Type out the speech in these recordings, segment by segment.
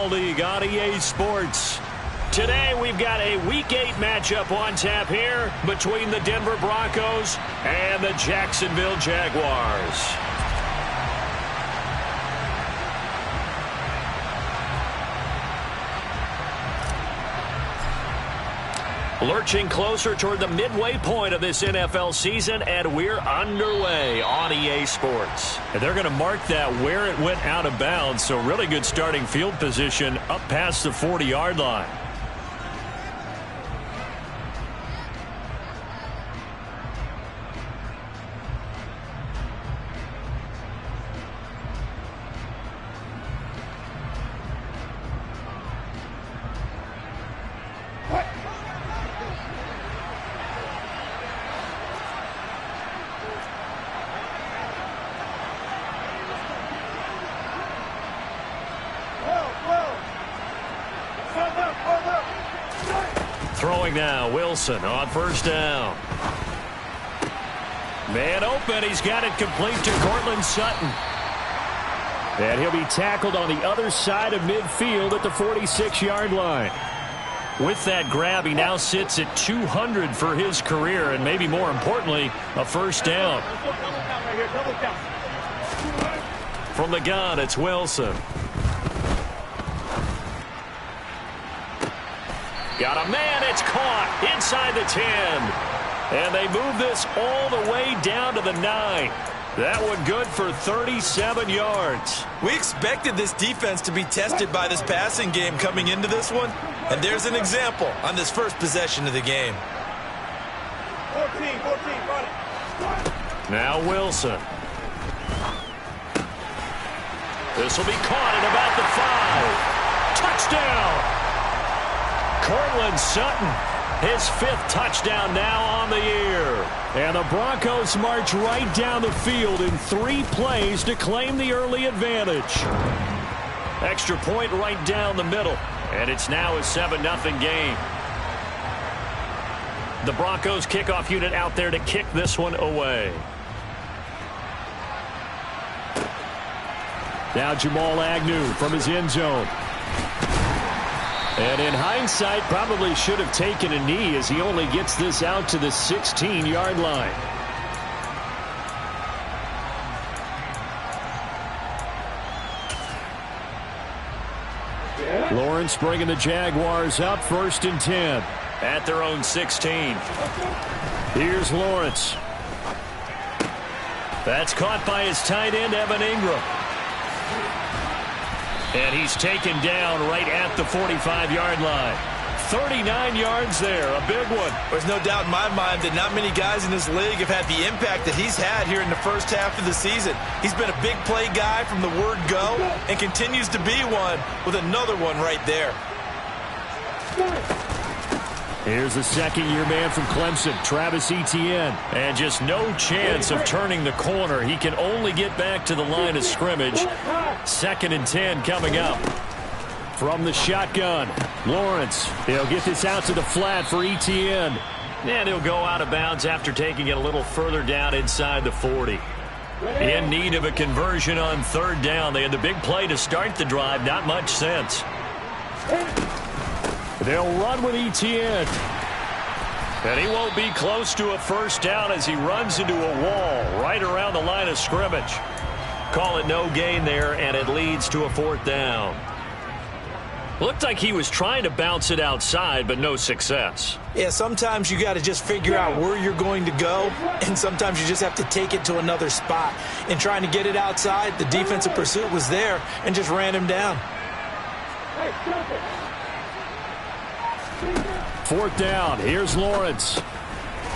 League on EA Sports. Today we've got a Week 8 matchup on tap here between the Denver Broncos and the Jacksonville Jaguars. Lurching closer toward the midway point of this NFL season, and we're underway on EA Sports. And they're going to mark that where it went out of bounds, so really good starting field position up past the 40-yard line. Throwing now, Wilson on first down. Man open, he's got it complete to Cortland Sutton. And he'll be tackled on the other side of midfield at the 46-yard line. With that grab, he now sits at 200 for his career, and maybe more importantly, a first down. From the gun, it's Wilson. Got a man, it's caught inside the 10. And they move this all the way down to the 9. That one good for 37 yards. We expected this defense to be tested by this passing game coming into this one. And there's an example on this first possession of the game. 14, run it. Now Wilson. This will be caught at about the 5. Touchdown! Cortland Sutton, his 5th touchdown now on the year. And the Broncos march right down the field in 3 plays to claim the early advantage. Extra point right down the middle. And it's now a 7-0 game. The Broncos kickoff unit out there to kick this one away. Now Jamal Agnew from his end zone. And in hindsight, probably should have taken a knee as he only gets this out to the 16-yard line. Lawrence bringing the Jaguars up 1st and 10 at their own 16. Here's Lawrence. That's caught by his tight end, Evan Ingram. And he's taken down right at the 45-yard line. 39 yards there, a big one. There's no doubt in my mind that not many guys in this league have had the impact that he's had here in the first half of the season. He's been a big play guy from the word go and continues to be one with another one right there. Here's the second-year man from Clemson, Travis Etienne. And just no chance of turning the corner. He can only get back to the line of scrimmage. 2nd and 10 coming up. From the shotgun, Lawrence. He'll get this out to the flat for Etienne. And he'll go out of bounds after taking it a little further down inside the 40. In need of a conversion on 3rd down. They had the big play to start the drive. Not much sense. They'll run with Etienne. And he won't be close to a first down as he runs into a wall right around the line of scrimmage. Call it no gain there, and it leads to a 4th down. Looked like he was trying to bounce it outside, but no success. Yeah, sometimes you got to just figure out where you're going to go, and sometimes you just have to take it to another spot. In trying to get it outside, the defensive pursuit was there and just ran him down. 4th down. Here's Lawrence.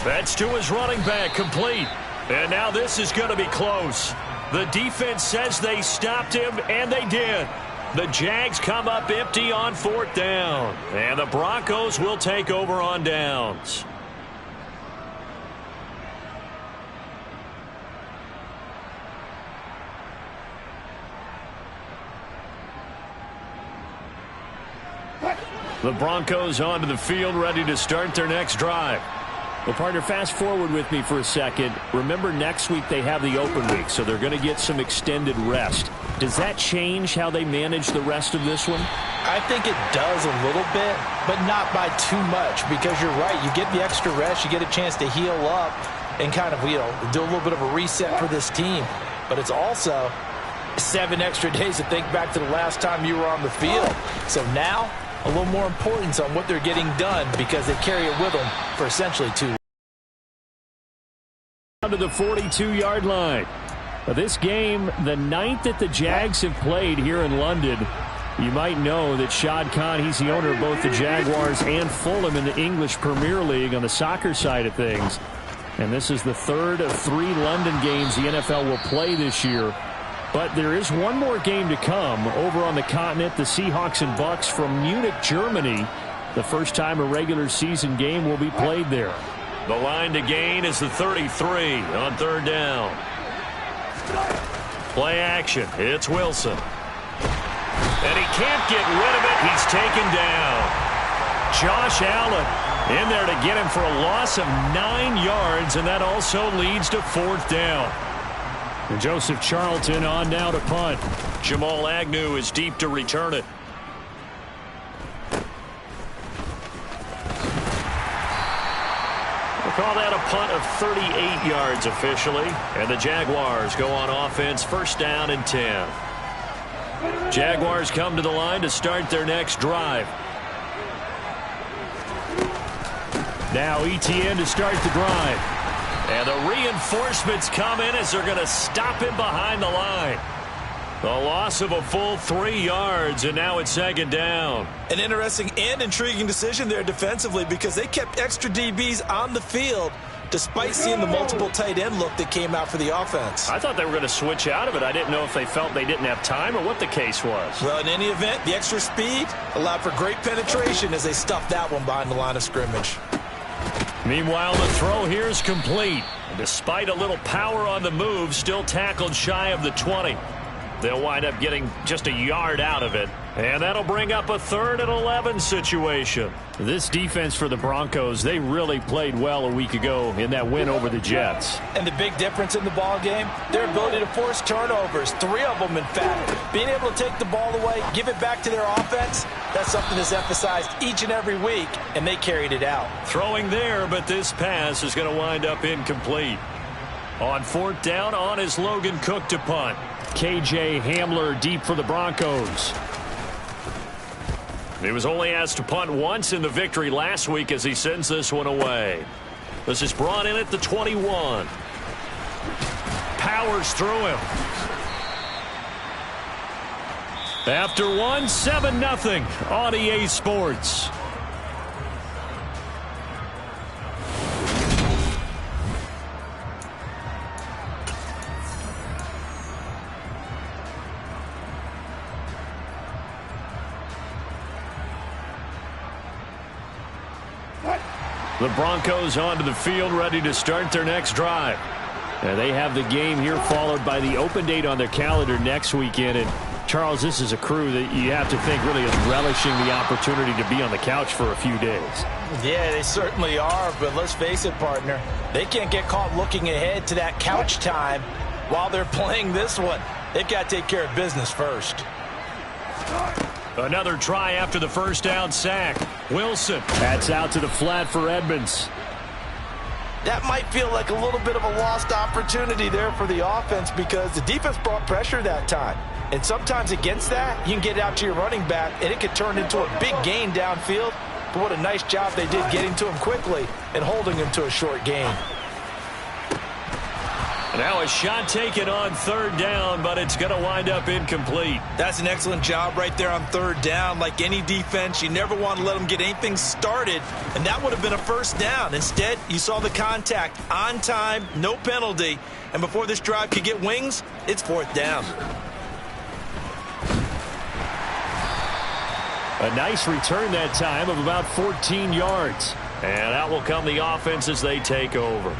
That's to his running back, complete. And now this is going to be close. The defense says they stopped him, and they did. The Jags come up empty on 4th down. And the Broncos will take over on downs. The Broncos onto the field, ready to start their next drive. Well, partner, fast forward with me for a second. Remember, next week they have the open week, so they're going to get some extended rest. Does that change how they manage the rest of this one? I think it does a little bit, but not by too much, because you're right. You get the extra rest. You get a chance to heal up and kind of, do a little bit of a reset for this team. But it's also 7 extra days to think back to the last time you were on the field. So now, a little more importance on what they're getting done because they carry it with them for essentially 2 weeks. Down to the 42-yard line. This game, the 9th that the Jags have played here in London. You might know that Shad Khan, he's the owner of both the Jaguars and Fulham in the English Premier League on the soccer side of things. And this is the 3rd of 3 London games the NFL will play this year. But there is one more game to come over on the continent. The Seahawks and Bucks from Munich, Germany. The first time a regular season game will be played there. The line to gain is the 33 on 3rd down. Play action. It's Wilson. And he can't get rid of it. He's taken down. Josh Allen in there to get him for a loss of 9 yards, and that also leads to 4th down. And Joseph Charlton on now to punt. Jamal Agnew is deep to return it. We'll call that a punt of 38 yards officially. And the Jaguars go on offense, 1st down and 10. Jaguars come to the line to start their next drive. Now Etienne to start the drive. And the reinforcements come in as they're going to stop him behind the line. The loss of a full 3 yards, and now it's 2nd down. An interesting and intriguing decision there defensively because they kept extra DBs on the field despite seeing the multiple tight end look that came out for the offense. I thought they were going to switch out of it. I didn't know if they felt they didn't have time or what the case was. Well, in any event, the extra speed allowed for great penetration as they stuffed that one behind the line of scrimmage. Meanwhile, the throw here is complete. And despite a little power on the move, still tackled shy of the 20. They'll wind up getting just a yard out of it. And that'll bring up a 3rd and 11 situation. This defense for the Broncos, they really played well a week ago in that win over the Jets. And the big difference in the ball game, their ability to force turnovers, 3 of them in fact. Being able to take the ball away, give it back to their offense, that's something that's emphasized each and every week, and they carried it out. Throwing there, but this pass is going to wind up incomplete. On 4th down, on is Logan Cook to punt. KJ Hamler deep for the Broncos. He was only asked to punt once in the victory last week as he sends this one away. This is brought in at the 21. Powers through him. After 1, 7-0 on EA Sports. The Broncos onto the field, ready to start their next drive. And they have the game here followed by the open date on their calendar next weekend. And Charles, this is a crew that you have to think really is relishing the opportunity to be on the couch for a few days. Yeah, they certainly are, but let's face it, partner. They can't get caught looking ahead to that couch time while they're playing this one. They've got to take care of business first. Another try after the 1st down sack. Wilson. That's out to the flat for Edmonds. That might feel like a little bit of a lost opportunity there for the offense because the defense brought pressure that time. And sometimes against that, you can get it out to your running back, and it could turn into a big gain downfield. But what a nice job they did getting to him quickly and holding him to a short gain. Now a shot taken on 3rd down, but it's going to wind up incomplete. That's an excellent job right there on 3rd down. Like any defense, you never want to let them get anything started, and that would have been a 1st down. Instead, you saw the contact on time, no penalty, and before this drive could get wings, it's 4th down. A nice return that time of about 14 yards. And out will come the offense as they take over.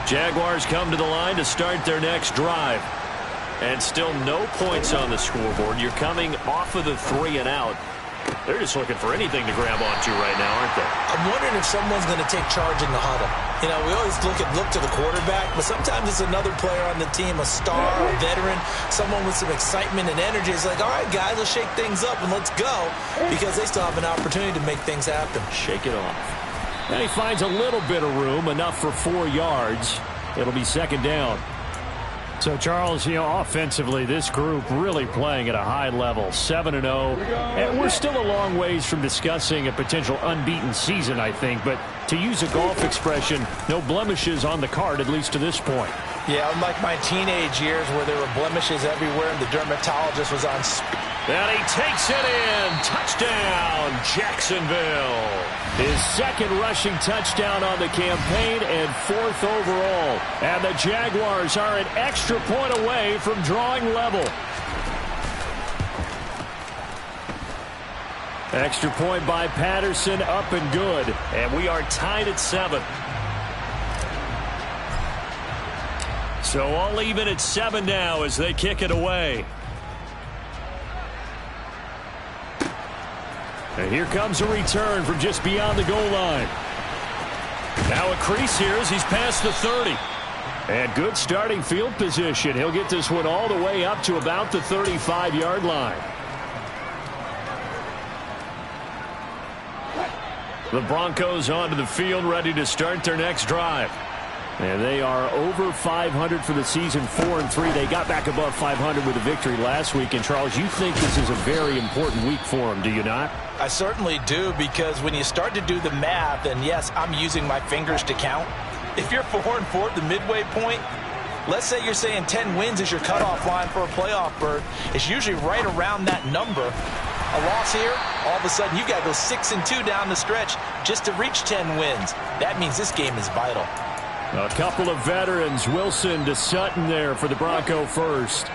Jaguars come to the line to start their next drive. And still no points on the scoreboard. You're coming off of the 3 and out. They're just looking for anything to grab onto right now, aren't they? I'm wondering if someone's going to take charge in the huddle. You know, we always look to the quarterback, but sometimes it's another player on the team, a star, a veteran, someone with some excitement and energy. It's like, all right, guys, let's shake things up and let's go, because they still have an opportunity to make things happen. Shake it off. And he finds a little bit of room, enough for 4 yards. It'll be second down. So, Charles, offensively, this group really playing at a high level, 7-0. And we're still a long ways from discussing a potential unbeaten season, I think. But to use a golf expression, no blemishes on the card, at least to this point. Yeah, unlike my teenage years where there were blemishes everywhere and the dermatologist was on speed. And he takes it in. Touchdown, Jacksonville. His second rushing touchdown on the campaign and 4th overall. And the Jaguars are an extra point away from drawing level. Extra point by Patterson, up and good. And we are tied at 7. So all even at 7 now as they kick it away. And here comes a return from just beyond the goal line. Now a crease here as he's past the 30. And good starting field position. He'll get this one all the way up to about the 35-yard line. The Broncos onto the field, ready to start their next drive. And they are over 500 for the season, 4-3. They got back above 500 with a victory last week. And, Charles, you think this is a very important week for them, do you not? I certainly do, because when you start to do the math, and yes, I'm using my fingers to count. If you're 4-4 at the midway point, let's say you're saying 10 wins is your cutoff line for a playoff berth. It's usually right around that number. A loss here, all of a sudden you've got to go 6-2 down the stretch just to reach 10 wins. That means this game is vital. A couple of veterans, Wilson to Sutton there for the Bronco first.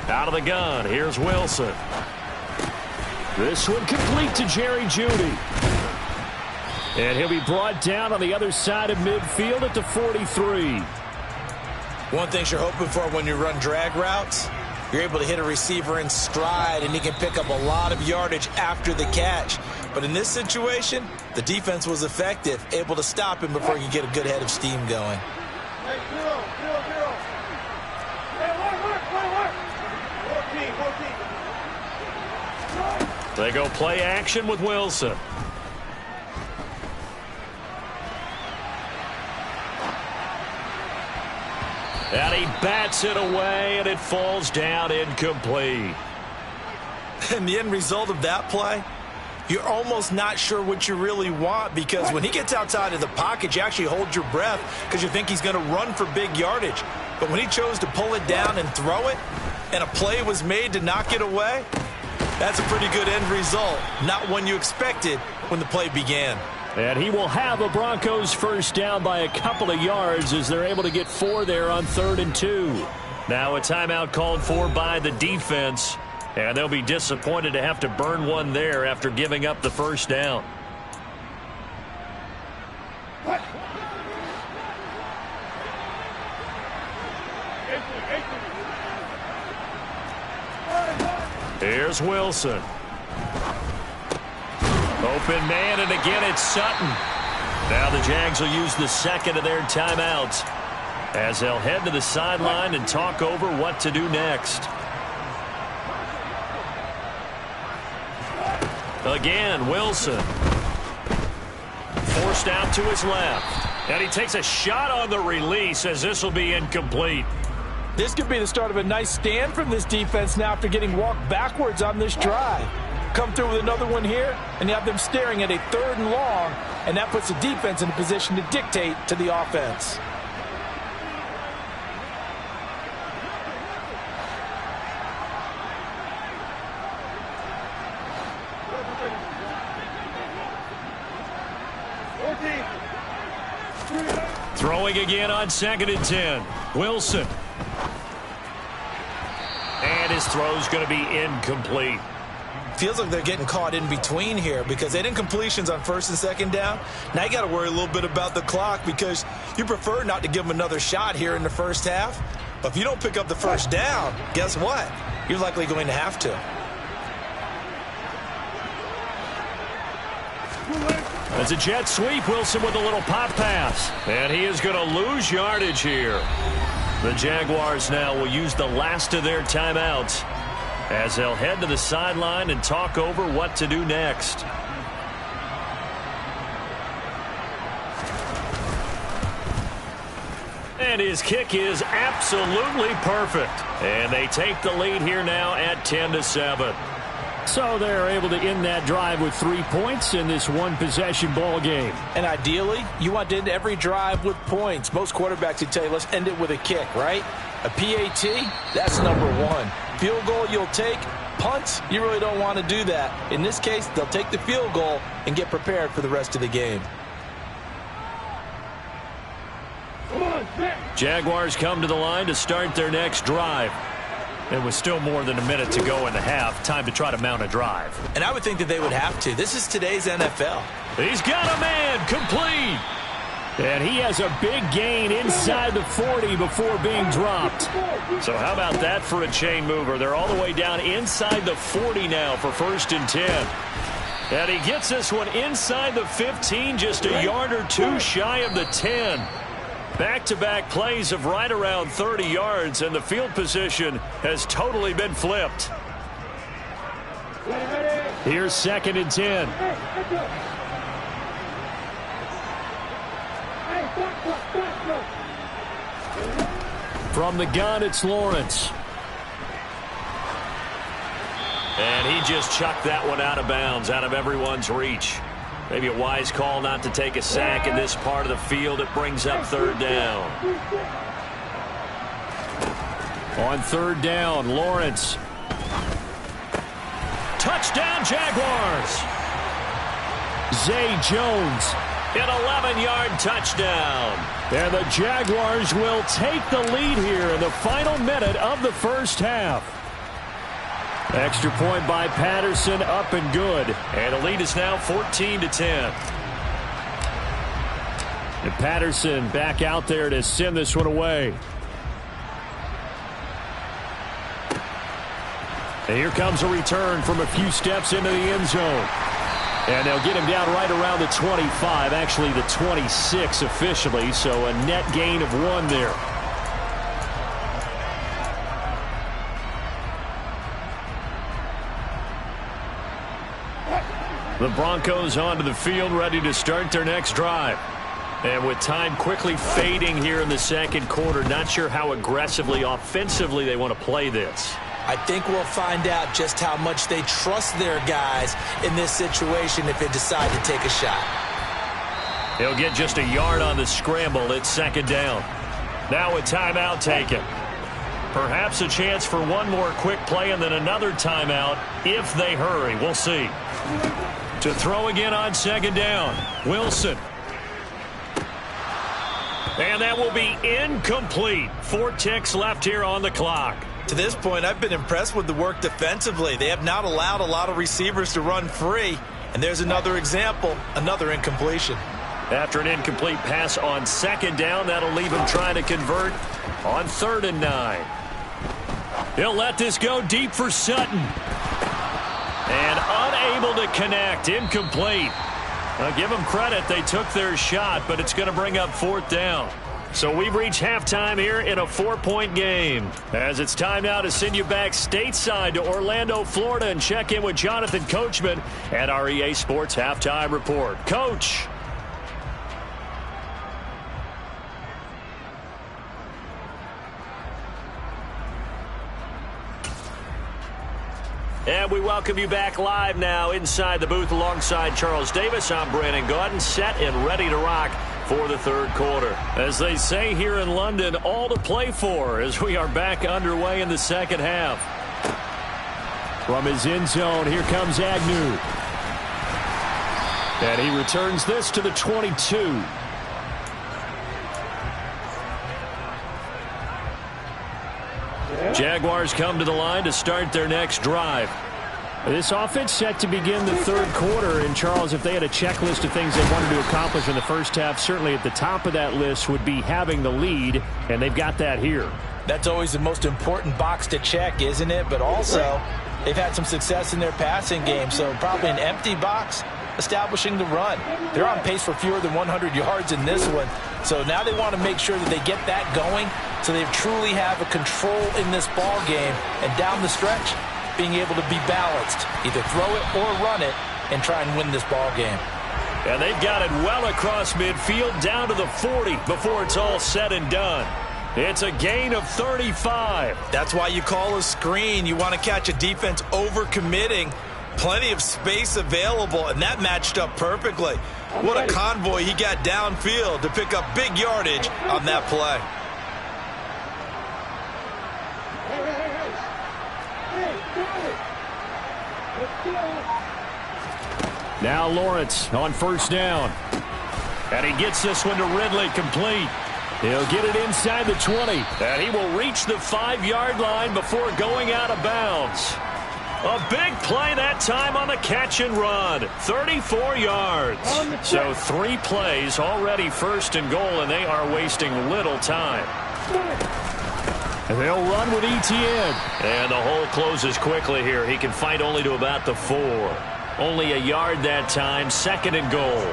Out of the gun, here's Wilson. This one complete to Jerry Jeudy. And he'll be brought down on the other side of midfield at the 43. One thing you're hoping for when you run drag routes, you're able to hit a receiver in stride and he can pick up a lot of yardage after the catch. But in this situation, the defense was effective, able to stop him before he could get a good head of steam going. Hey, 0-0-0. Hey, work. 14. They go play action with Wilson. And he bats it away, and it falls down incomplete. And the end result of that play, you're almost not sure what you really want, because when he gets outside of the pocket, you actually hold your breath because you think he's going to run for big yardage. But when he chose to pull it down and throw it, and a play was made to knock it away, that's a pretty good end result. Not one you expected when the play began. And he will have a Broncos first down by a couple of yards as they're able to get 4 there on 3rd and 2. Now a timeout called for by the defense. And they'll be disappointed to have to burn one there after giving up the first down. Here's Wilson. Open man, and again it's Sutton. Now the Jags will use the second of their timeouts as they'll head to the sideline and talk over what to do next. Again, Wilson. Forced out to his left. And he takes a shot on the release as this will be incomplete. This could be the start of a nice stand from this defense now after getting walked backwards on this drive. Come through with another one here, and you have them staring at a 3rd and long, and that puts the defense in a position to dictate to the offense. Throwing again on 2nd and 10. Wilson. And his throw's going to be incomplete. Feels like they're getting caught in between here because they didn't completions on first and second down. Now you got to worry a little bit about the clock because you prefer not to give them another shot here in the first half. But if you don't pick up the first down, guess what? You're likely going to have to. As a jet sweep, Wilson with a little pop pass. And he is going to lose yardage here. The Jaguars now will use the last of their timeouts as they'll head to the sideline and talk over what to do next. And his kick is absolutely perfect. And they take the lead here now at 10-7. So they're able to end that drive with 3 points in this one-possession ball game. And ideally, you want to end every drive with points. Most quarterbacks would tell you, let's end it with a kick, right? A PAT, that's number one. Field goal you'll take. Punts, you really don't want to do that. In this case, they'll take the field goal and get prepared for the rest of the game. Jaguars come to the line to start their next drive. And with still more than a minute to go in the half, time to try to mount a drive. And I would think that they would have to. This is today's NFL. He's got a man complete. And he has a big gain inside the 40 before being dropped. So how about that for a chain mover? They're all the way down inside the 40 now for 1st and 10. And he gets this one inside the 15, just a yard or two shy of the 10. Back-to-back plays of right around 30 yards, and the field position has totally been flipped. Here's 2nd and 10. From the gun, it's Lawrence. And he just chucked that one out of bounds, out of everyone's reach. Maybe a wise call not to take a sack in this part of the field. It brings up 3rd down. On 3rd down, Lawrence. Touchdown, Jaguars. Zay Jones. An 11-yard touchdown. And the Jaguars will take the lead here in the final minute of the first half. Extra point by Patterson, up and good. And the lead is now 14-10. And Patterson back out there to send this one away. And here comes a return from a few steps into the end zone. And they'll get him down right around the 25, actually the 26 officially, so a net gain of 1 there. The Broncos onto the field, ready to start their next drive. And with time quickly fading here in the second quarter, not sure how aggressively, offensively they want to play this. I think we'll find out just how much they trust their guys in this situation if they decide to take a shot. He'll get just a yard on the scramble. It's 2nd down. Now a timeout taken. Perhaps a chance for one more quick play and then another timeout if they hurry. We'll see. To throw again on 2nd down, Wilson. And that will be incomplete. 4 ticks left here on the clock. To this point, I've been impressed with the work defensively. They have not allowed a lot of receivers to run free. And there's another example, another incompletion. After an incomplete pass on 2nd down, that'll leave him trying to convert on 3rd and 9. He'll let this go deep for Sutton. And unable to connect, incomplete. Now give them credit, they took their shot, but it's going to bring up 4th down. So we've reached halftime here in a 4-point game. As it's time now to send you back stateside to Orlando, Florida, and check in with Jonathan Coachman at our EA Sports Halftime Report. Coach. And we welcome you back live now inside the booth alongside Charles Davis. I'm Brandon Gaudin, set and ready to rock for the 3rd quarter. As they say here in London, all to play for as we are back underway in the 2nd half. From his end zone, here comes Agnew. And he returns this to the 22. Jaguars come to the line to start their next drive. This offense set to begin the third quarter. And, Charles, if they had a checklist of things they wanted to accomplish in the first half, certainly at the top of that list would be having the lead, and they've got that here. That's always the most important box to check, isn't it? But also, they've had some success in their passing game, so probably an empty box establishing the run. They're on pace for fewer than 100 yards in this one, so now they want to make sure that they get that going so they truly have a control in this ball game, and down the stretch, being able to be balanced, either throw it or run it, and try and win this ball game. And they've got it well across midfield down to the 40 before it's all said and done. It's a gain of 35. That's why you call a screen. You want to catch a defense over-committing. Plenty of space available, and that matched up perfectly. What a convoy he got downfield to pick up big yardage on that play. Now Lawrence on first down. And he gets this one to Ridley, complete. He'll get it inside the 20. And he will reach the 5-yard line before going out of bounds. A big play that time on the catch and run. 34 yards. So 3 plays already first and goal, and they are wasting little time. And they'll run with ETN. And the hole closes quickly here. He can fight only to about the 4. Only a yard that time, second and goal.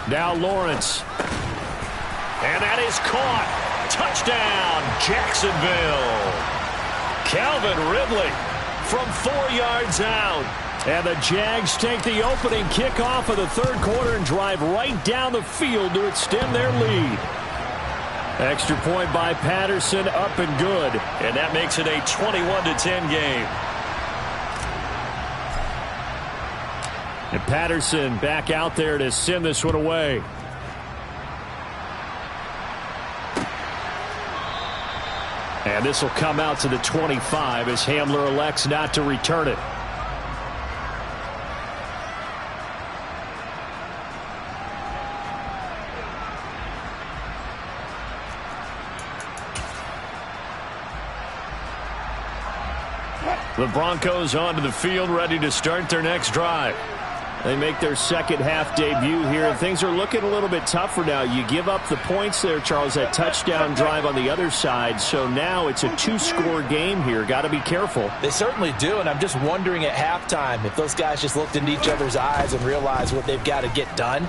Now Lawrence. And that is caught. Touchdown, Jacksonville. Calvin Ridley from 4 yards out. And the Jags take the opening kickoff of the third quarter and drive right down the field to extend their lead. Extra point by Patterson, up and good. And that makes it a 21-10 game. And Patterson back out there to send this one away. And this will come out to the 25 as Hamler elects not to return it. The Broncos onto the field, ready to start their next drive. They make their second half debut here, and things are looking a little bit tougher now. You give up the points there, Charles, that touchdown drive on the other side, so now it's a 2-score game here. Got to be careful. They certainly do, and I'm just wondering at halftime if those guys just looked into each other's eyes and realized what they've got to get done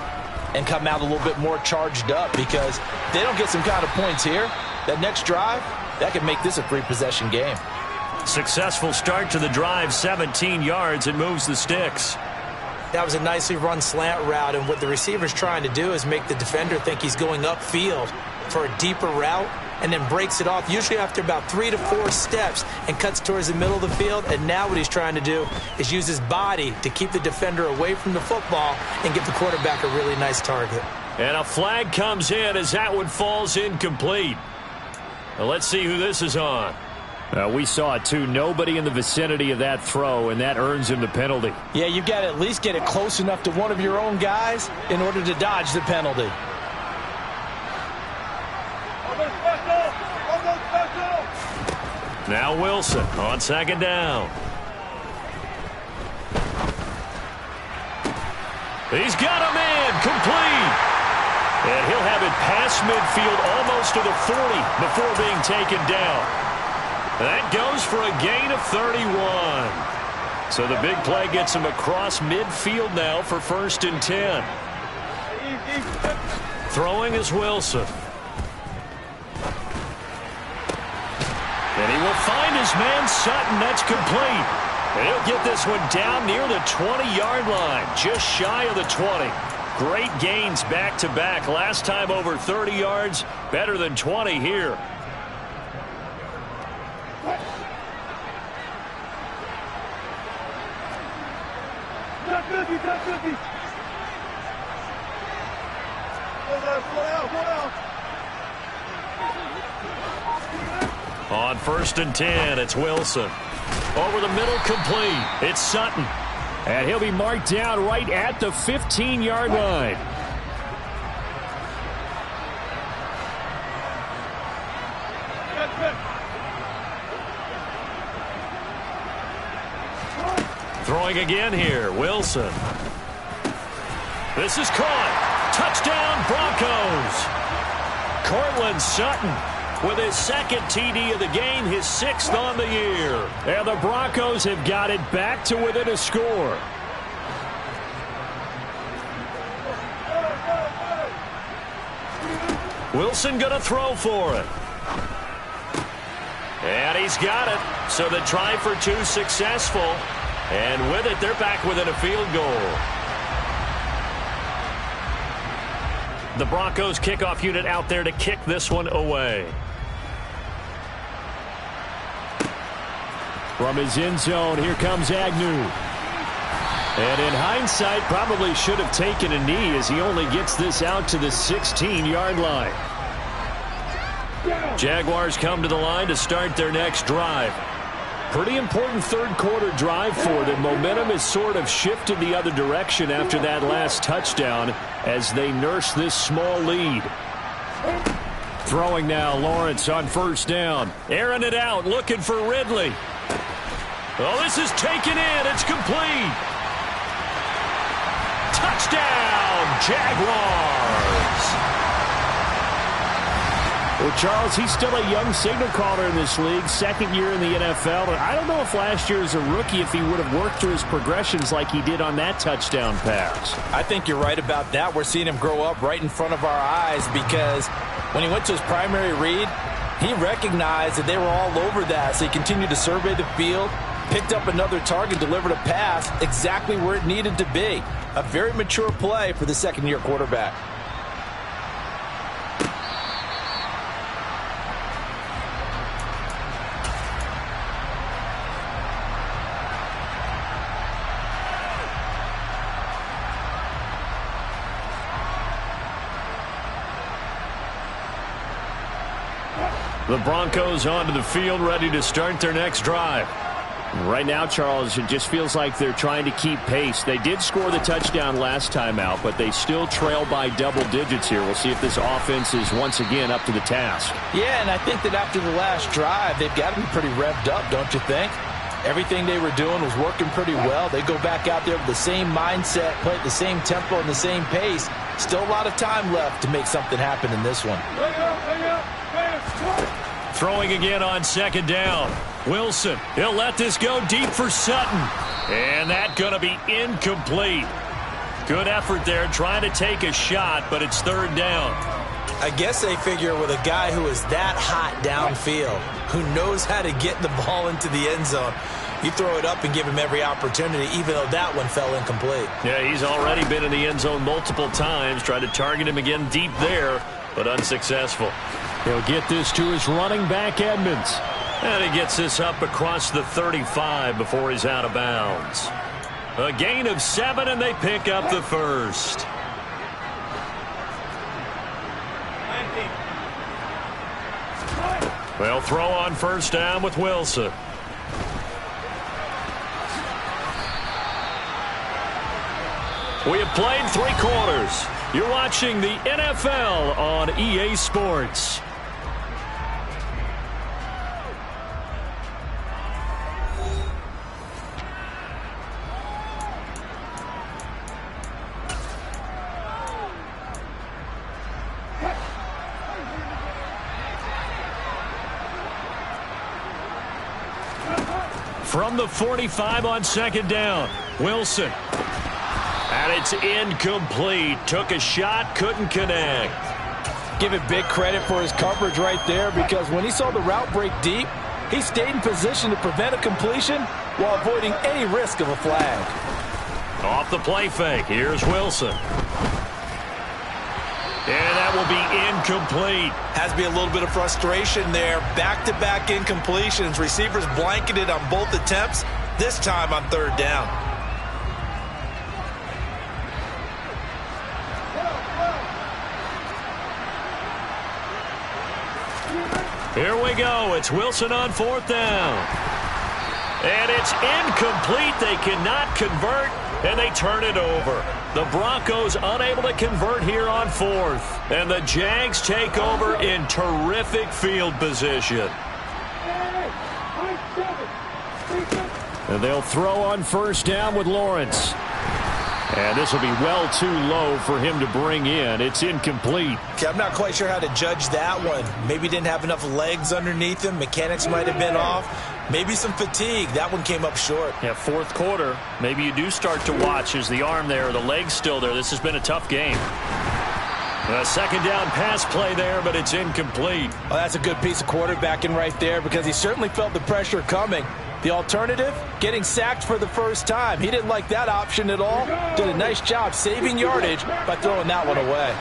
and come out a little bit more charged up, because if they don't get some kind of points here, that next drive, that could make this a 3-possession game. Successful start to the drive, 17 yards. It moves the sticks. That was a nicely run slant route, and what the receiver's trying to do is make the defender think he's going upfield for a deeper route, and then breaks it off, usually after about 3 to 4 steps, and cuts towards the middle of the field. And now what he's trying to do is use his body to keep the defender away from the football and give the quarterback a really nice target. And a flag comes in as that one falls incomplete. Well, let's see who this is on. We saw it, too. Nobody in the vicinity of that throw, and that earns him the penalty. Yeah, you've got to at least get it close enough to one of your own guys in order to dodge the penalty. Now Wilson on second down. He's got a man, complete. And he'll have it past midfield almost to the 40 before being taken down. That goes for a gain of 31. So the big play gets him across midfield now for 1st and 10. Throwing is Wilson. And he will find his man Sutton. That's complete. And he'll get this one down near the 20-yard line, just shy of the 20. Great gains back-to-back. Last time over 30 yards, better than 20 here. On 1st and 10, it's Wilson. Over the middle, complete. It's Sutton. And he'll be marked down right at the 15-yard line. Throwing again here, Wilson. This is caught. Touchdown, Broncos. Cortland Sutton with his second TD of the game, his 6th on the year. And the Broncos have got it back to within a score. Wilson going to throw for it. And he's got it. So the try for 2 successful. And with it, they're back within a field goal. The Broncos kickoff unit out there to kick this one away. From his end zone, here comes Agnew. And in hindsight, probably should have taken a knee as he only gets this out to the 16-yard line. Jaguars come to the line to start their next drive. Pretty important third-quarter drive for them. Momentum has sort of shifted the other direction after that last touchdown as they nurse this small lead. Throwing now, Lawrence on first down. Airing it out, looking for Ridley. Oh, this is taken in. It's complete. Touchdown, Jaguars. Well, Charles, he's still a young signal caller in this league, second year in the NFL. But I don't know if last year as a rookie, if he would have worked through his progressions like he did on that touchdown pass. I think you're right about that. We're seeing him grow up right in front of our eyes because when he went to his primary read, he recognized that they were all over that. So he continued to survey the field, picked up another target, delivered a pass exactly where it needed to be. A very mature play for the second-year quarterback. The Broncos onto the field, ready to start their next drive. Right now, Charles, it just feels like they're trying to keep pace. They did score the touchdown last time out, but they still trail by double digits here. We'll see if this offense is once again up to the task. Yeah, and I think that after the last drive, they've got to be pretty revved up, don't you think? Everything they were doing was working pretty well. They go back out there with the same mindset, play at the same tempo and the same pace. Still a lot of time left to make something happen in this one. Throwing again on second down. Wilson, he'll let this go deep for Sutton. And that's going to be incomplete. Good effort there trying to take a shot, but it's third down. I guess they figure with a guy who is that hot downfield, who knows how to get the ball into the end zone, you throw it up and give him every opportunity, even though that one fell incomplete. Yeah, he's already been in the end zone multiple times. Tried to target him again deep there, but unsuccessful. He'll get this to his running back, Edmonds. And he gets this up across the 35 before he's out of bounds. A gain of 7, and they pick up the first. They'll throw on first down with Wilson. We have played 3 quarters. You're watching the NFL on EA Sports. From the 45 on second down, Wilson. And it's incomplete. Took a shot, couldn't connect. Give it big credit for his coverage right there, because when he saw the route break deep, he stayed in position to prevent a completion while avoiding any risk of a flag. Off the play fake, here's Wilson. And that will be incomplete. Has to be a little bit of frustration there. Back-to-back incompletions. Receivers blanketed on both attempts, this time on third down. Here we go. It's Wilson on fourth down. And it's incomplete. They cannot convert, and they turn it over. The Broncos unable to convert here on fourth. And the Jags take over in terrific field position. And they'll throw on first down with Lawrence. And this will be well too low for him to bring in. It's incomplete. Okay, I'm not quite sure how to judge that one. Maybe didn't have enough legs underneath him. Mechanics might have been off. Maybe some fatigue. That one came up short. Yeah, fourth quarter. Maybe you do start to watch. Is the arm there or the leg's still there? This has been a tough game. A second down pass play there, but it's incomplete. Well, that's a good piece of quarterbacking right there because he certainly felt the pressure coming. The alternative, getting sacked for the first time. He didn't like that option at all. Did a nice job saving yardage by throwing that one away.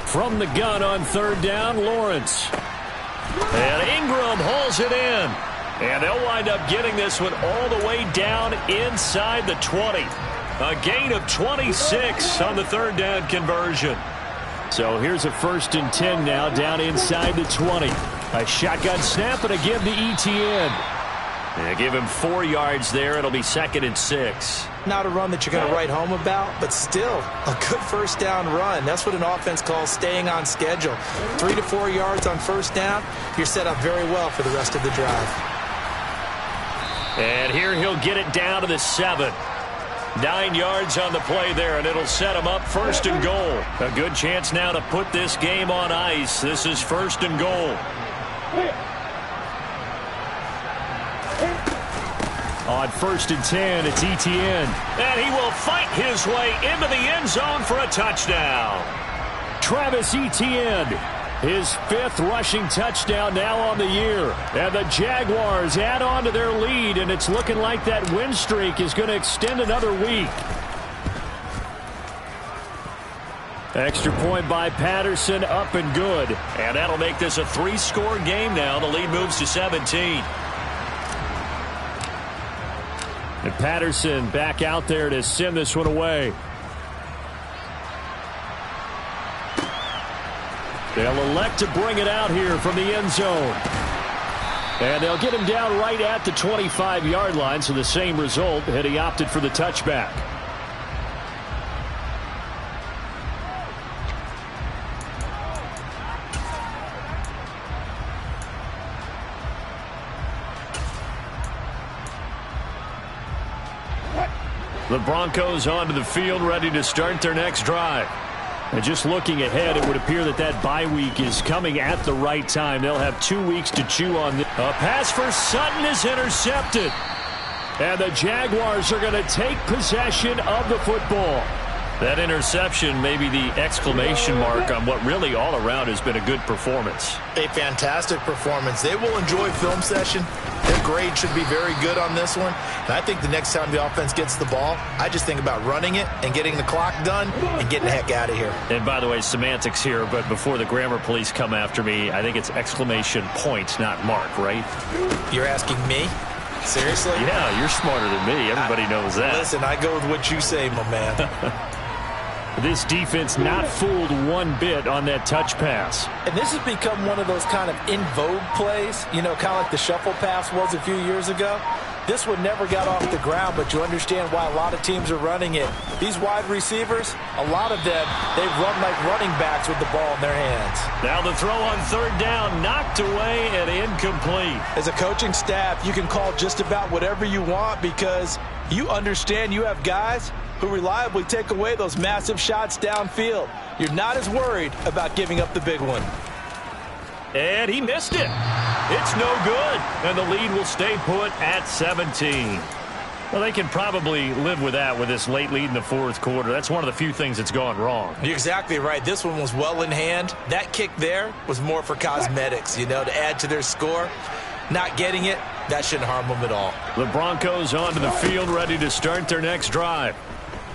From the gun on third down, Lawrence. And Ingram hauls it in. And they'll wind up getting this one all the way down inside the 20. A gain of 26 on the third down conversion. So here's a 1st and 10 now down inside the 20. A shotgun snap and a give to Etienne. Yeah, give him 4 yards there. It'll be 2nd and 6. Not a run that you're going to write home about, but still a good first down run. That's what an offense calls staying on schedule. 3 to 4 yards on first down. You're set up very well for the rest of the drive. And here he'll get it down to the 7. 9 yards on the play there, and it'll set him up 1st and goal. A good chance now to put this game on ice. This is 1st and goal. On 1st and 10, it's Etienne. And he will fight his way into the end zone for a touchdown. Travis Etienne, his 5th rushing touchdown now on the year. And the Jaguars add on to their lead, and it's looking like that win streak is going to extend another week. Extra point by Patterson, up and good. And that'll make this a 3-score game now. The lead moves to 17. And Patterson back out there to send this one away. They'll elect to bring it out here from the end zone. And they'll get him down right at the 25-yard line, so the same result had he opted for the touchback. The Broncos onto the field, ready to start their next drive. And just looking ahead, it would appear that that bye week is coming at the right time. They'll have 2 weeks to chew on this. A pass for Sutton is intercepted. And the Jaguars are going to take possession of the football. That interception may be the exclamation mark on what really all around has been a good performance. A fantastic performance. They will enjoy film session. Their grade should be very good on this one. And I think the next time the offense gets the ball, I just think about running it and getting the clock done and getting the heck out of here. And by the way, semantics here, but before the grammar police come after me, I think it's exclamation point, not mark, right? You're asking me? Seriously? Yeah, you're smarter than me. Everybody knows that. Listen, I go with what you say, my man. This defense not fooled one bit on that touch pass. And this has become one of those kind of in vogue plays, you know, kind of like the shuffle pass was a few years ago. This one never got off the ground, but you understand why a lot of teams are running it. These wide receivers, a lot of them, they run like running backs with the ball in their hands. Now the throw on third down, knocked away and incomplete. As a coaching staff, you can call just about whatever you want because you understand you have guys who reliably take away those massive shots downfield. You're not as worried about giving up the big one. And he missed it. It's no good. And the lead will stay put at 17. Well, they can probably live with that with this late lead in the fourth quarter. That's one of the few things that's gone wrong. You're exactly right. This one was well in hand. That kick there was more for cosmetics, you know, to add to their score. Not getting it, that shouldn't harm them at all. The Broncos onto the field, ready to start their next drive.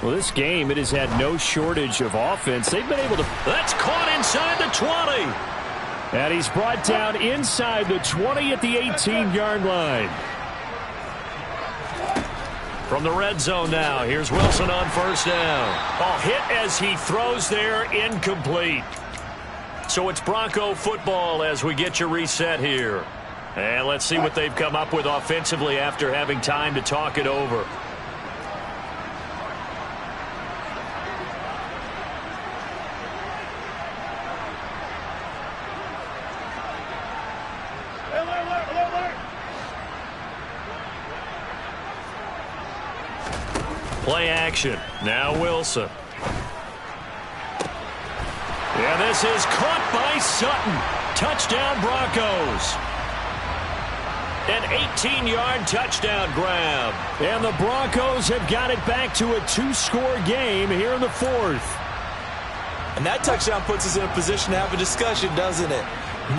Well, this game, it has had no shortage of offense. They've been able to... That's caught inside the 20. And he's brought down inside the 20 at the 18-yard line. From the red zone now, here's Wilson on first down. A hit as he throws there, incomplete. So it's Bronco football as we get you reset here. And let's see what they've come up with offensively after having time to talk it over. Play action. Now Wilson. And this is caught by Sutton. Touchdown Broncos. An 18-yard touchdown grab. And the Broncos have got it back to a 2-score game here in the fourth. And that touchdown puts us in a position to have a discussion, doesn't it?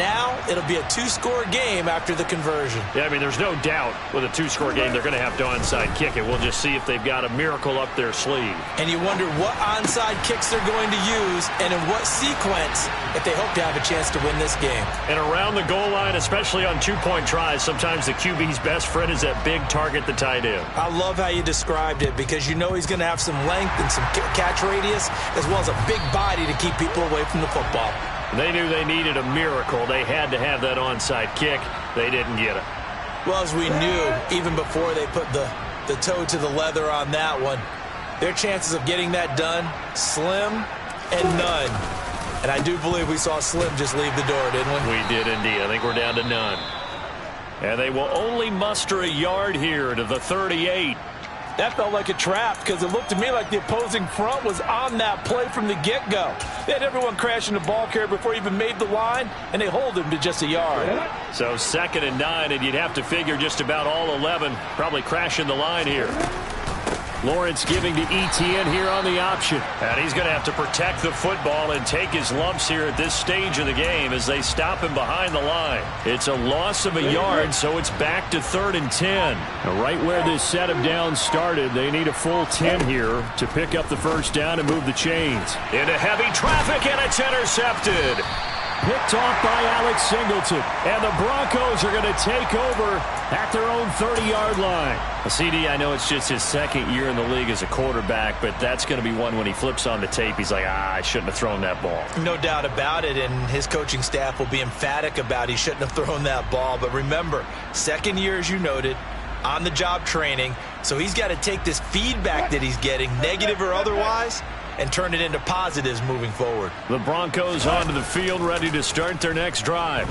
Now it'll be a 2-score game after the conversion. Yeah, I mean, there's no doubt with a 2-score game they're going to have to onside kick it. We'll just see if they've got a miracle up their sleeve. And you wonder what onside kicks they're going to use and in what sequence if they hope to have a chance to win this game. And around the goal line, especially on 2-point tries, sometimes the QB's best friend is that big target, the tight end. I love how you described it because you know he's going to have some length and some catch radius as well as a big body to keep people away from the football. They knew they needed a miracle. They had to have that onside kick. They didn't get it. Well, as we knew, even before they put the toe to the leather on that one, their chances of getting that done, slim and none. And I do believe we saw Slim just leave the door, didn't we? We did indeed. I think we're down to none. And they will only muster a yard here to the 38. That felt like a trap because it looked to me like the opposing front was on that play from the get-go. They had everyone crashing the ball carrier before he even made the line, and they hold him to just a yard. So 2nd and 9, and you'd have to figure just about all 11 probably crashing the line here. Lawrence giving to Etienne here on the option. And he's going to have to protect the football and take his lumps here at this stage of the game as they stop him behind the line. It's a loss of a yard, so it's back to 3rd and 10. Now, right where this set of downs started, they need a full 10 here to pick up the first down and move the chains. Into heavy traffic, and it's intercepted. Picked off by Alex Singleton. And the Broncos are going to take over at their own 30-yard line. CD, I know it's just his 2nd year in the league as a quarterback, but that's going to be one when he flips on the tape. He's like, I shouldn't have thrown that ball. No doubt about it, and his coaching staff will be emphatic about he shouldn't have thrown that ball. But remember, 2nd year, as you noted, on-the-job training, so he's got to take this feedback that he's getting, negative or otherwise, and turn it into positives moving forward. The Broncos onto the field, ready to start their next drive.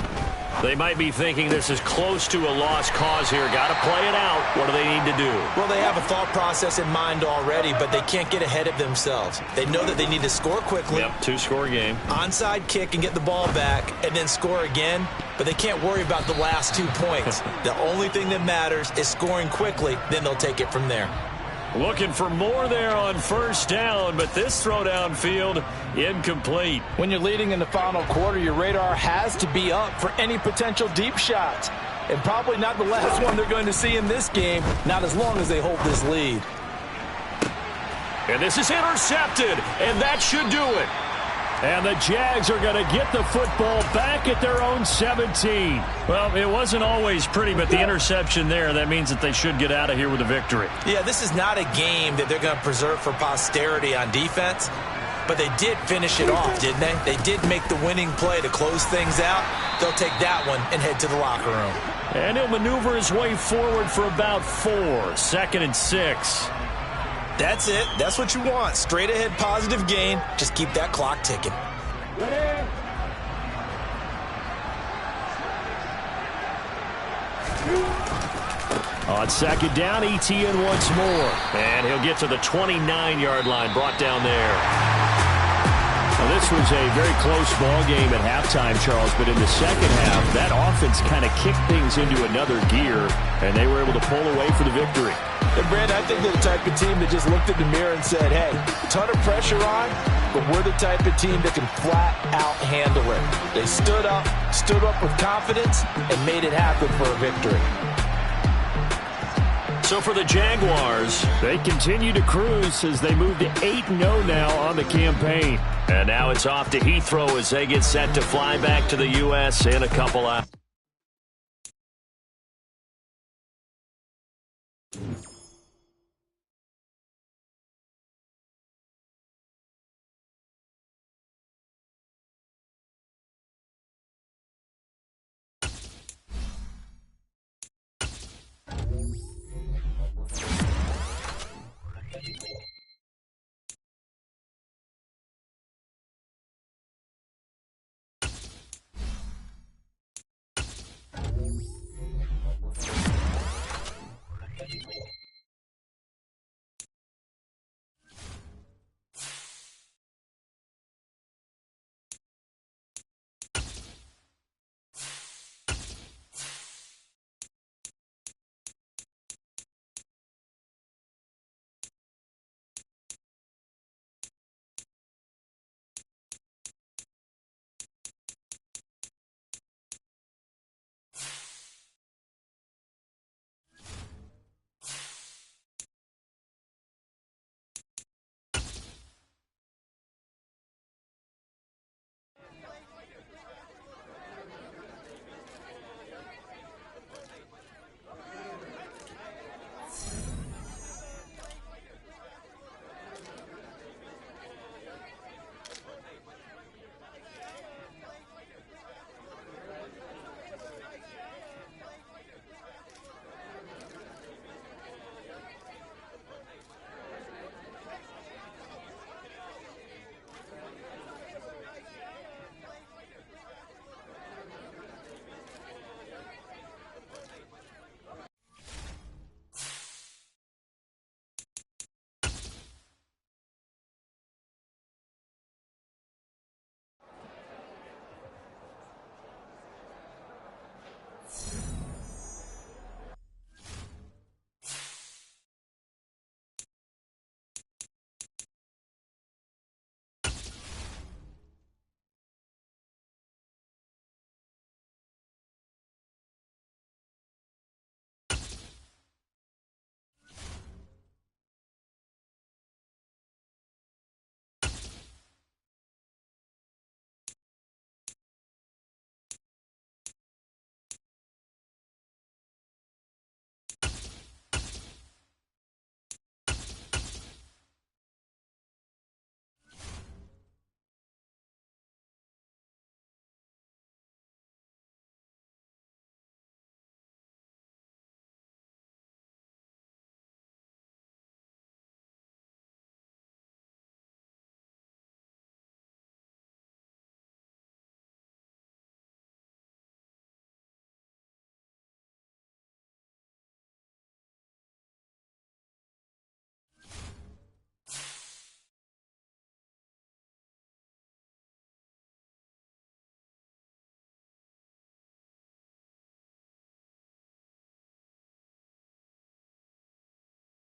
They might be thinking this is close to a lost cause here. Got to play it out. What do they need to do? Well, they have a thought process in mind already, but they can't get ahead of themselves. They know that they need to score quickly. Yep, 2-score game. Onside kick and get the ball back and then score again, but they can't worry about the last 2 points. The only thing that matters is scoring quickly, then they'll take it from there. Looking for more there on 1st down, but this throw downfield incomplete. When you're leading in the final quarter, your radar has to be up for any potential deep shots. And probably not the last one they're going to see in this game, not as long as they hold this lead. And this is intercepted, and that should do it. And the Jags are going to get the football back at their own 17. Well, it wasn't always pretty, but the interception there, that means that they should get out of here with a victory. Yeah, this is not a game that they're going to preserve for posterity on defense, but they did finish it off, didn't they? They did make the winning play to close things out. They'll take that one and head to the locker room. And he'll maneuver his way forward for about 4, 2nd and 6. That's it. That's what you want. Straight ahead positive gain. Just keep that clock ticking. On 2nd down, Etienne once more. And he'll get to the 29-yard line, brought down there. Now, this was a very close ball game at halftime, Charles, but in the second half, that offense kind of kicked things into another gear, and they were able to pull away for the victory. And, Brandon, I think they're the type of team that just looked in the mirror and said, hey, ton of pressure on, but we're the type of team that can flat out handle it. They stood up with confidence, and made it happen for a victory. So for the Jaguars, they continue to cruise as they move to 8-0 now on the campaign. And now it's off to Heathrow as they get set to fly back to the U.S. in a couple hours.